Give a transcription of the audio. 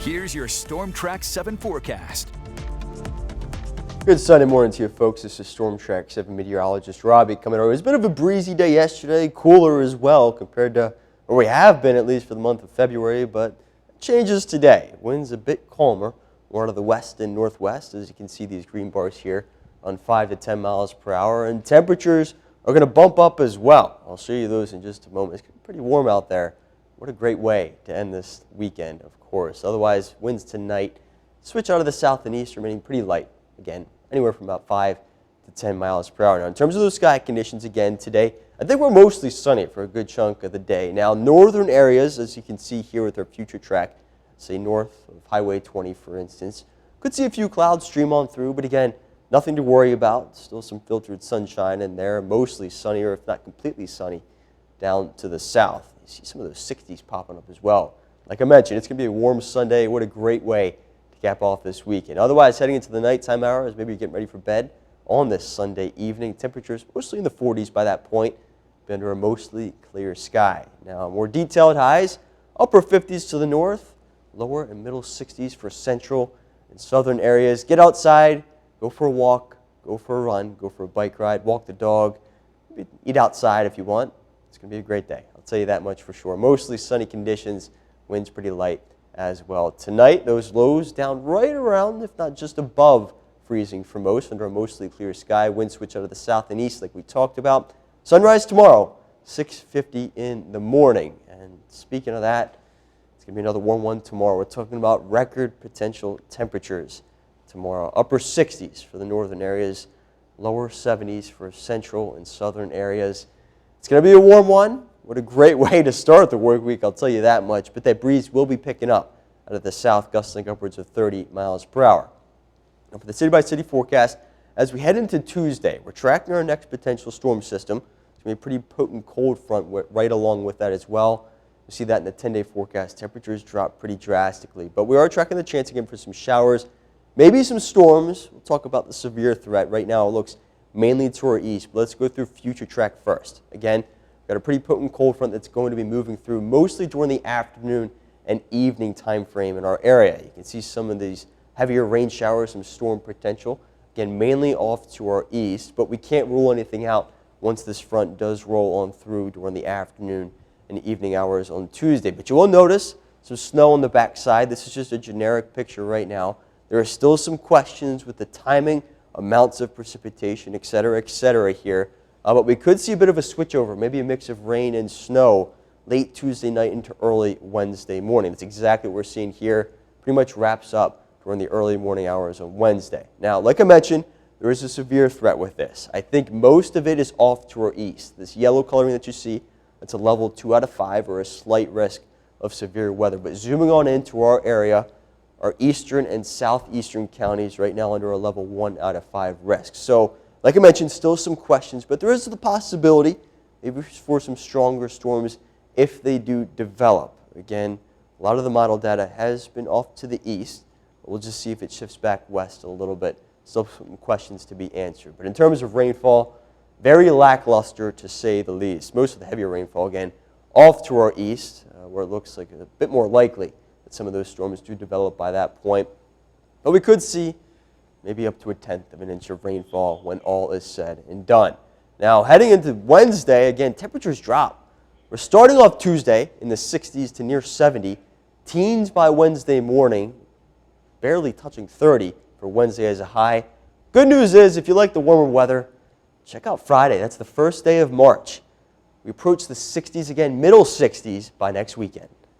Here's your Storm Track 7 forecast. Good Sunday morning to you folks. This is Storm Track 7 meteorologist Robbie coming over. It was a bit of a breezy day yesterday, cooler as well compared to where we have been at least for the month of February, but it changes today. Winds a bit calmer, more out of the west and northwest, as you can see these green bars here on 5 to 10 miles per hour, and temperatures are going to bump up as well. I'll show you those in just a moment. It's pretty warm out there. What a great way to end this weekend, of course. Otherwise, winds tonight switch out of the south and east, remaining pretty light. Again, anywhere from about 5 to 10 miles per hour. Now, in terms of those sky conditions again today, I think we're mostly sunny for a good chunk of the day. Now, northern areas, as you can see here with our future track, say north of Highway 20, for instance, could see a few clouds stream on through, but again, nothing to worry about. Still some filtered sunshine in there, mostly sunny, or if not completely sunny, down to the south. You see some of those 60s popping up as well. Like I mentioned, it's going to be a warm Sunday. What a great way to cap off this weekend. Otherwise, heading into the nighttime hours, maybe you're getting ready for bed on this Sunday evening. Temperatures mostly in the 40s by that point, but under a mostly clear sky. Now, more detailed highs, upper 50s to the north, lower and middle 60s for central and southern areas. Get outside, go for a walk, go for a run, go for a bike ride, walk the dog, maybe eat outside if you want. It's going to be a great day. I'll tell you that much for sure. Mostly sunny conditions, winds pretty light as well. Tonight, those lows down right around, if not just above freezing for most, under a mostly clear sky. Winds switch out of the south and east like we talked about. Sunrise tomorrow, 6:50 in the morning. And speaking of that, it's going to be another warm one tomorrow. We're talking about record potential temperatures tomorrow. Upper 60s for the northern areas, lower 70s for central and southern areas. It's going to be a warm one. What a great way to start the work week, I'll tell you that much. But that breeze will be picking up out of the south, gusting upwards of 30 miles per hour. Now for the city-by-city forecast, as we head into Tuesday, we're tracking our next potential storm system. It's going to be a pretty potent cold front right along with that as well. You see that in the 10-day forecast. Temperatures drop pretty drastically. But we are tracking the chance again for some showers, maybe some storms. We'll talk about the severe threat. Right now it looks mainly to our east, but let's go through future track first. Again, we've got a pretty potent cold front that's going to be moving through mostly during the afternoon and evening time frame in our area. You can see some of these heavier rain showers, some storm potential, again, mainly off to our east, but we can't rule anything out once this front does roll on through during the afternoon and evening hours on Tuesday. But you will notice some snow on the backside. This is just a generic picture right now. There are still some questions with the timing, amounts of precipitation, et cetera here. But we could see a bit of a switchover, maybe a mix of rain and snow late Tuesday night into early Wednesday morning. That's exactly what we're seeing here. Pretty much wraps up during the early morning hours on Wednesday. Now, like I mentioned, there is a severe threat with this. I think most of it is off to our east. This yellow coloring that you see, that's a level 2 out of 5 or a slight risk of severe weather. But zooming on into our area, our eastern and southeastern counties right now under a level 1 out of 5 risk. So, like I mentioned, still some questions, but there is the possibility maybe for some stronger storms if they do develop. Again, a lot of the model data has been off to the east. But we'll just see if it shifts back west a little bit. Still some questions to be answered. But in terms of rainfall, very lackluster to say the least. Most of the heavier rainfall, again, off to our east, where it looks like a bit more likely that some of those storms do develop by that point. But we could see maybe up to 1/10 of an inch of rainfall when all is said and done. Now, heading into Wednesday, again, temperatures drop. We're starting off Tuesday in the 60s to near 70. Teens by Wednesday morning, barely touching 30 for Wednesday as a high. Good news is, if you like the warmer weather, check out Friday. That's the first day of March. We approach the 60s again, middle 60s by next weekend.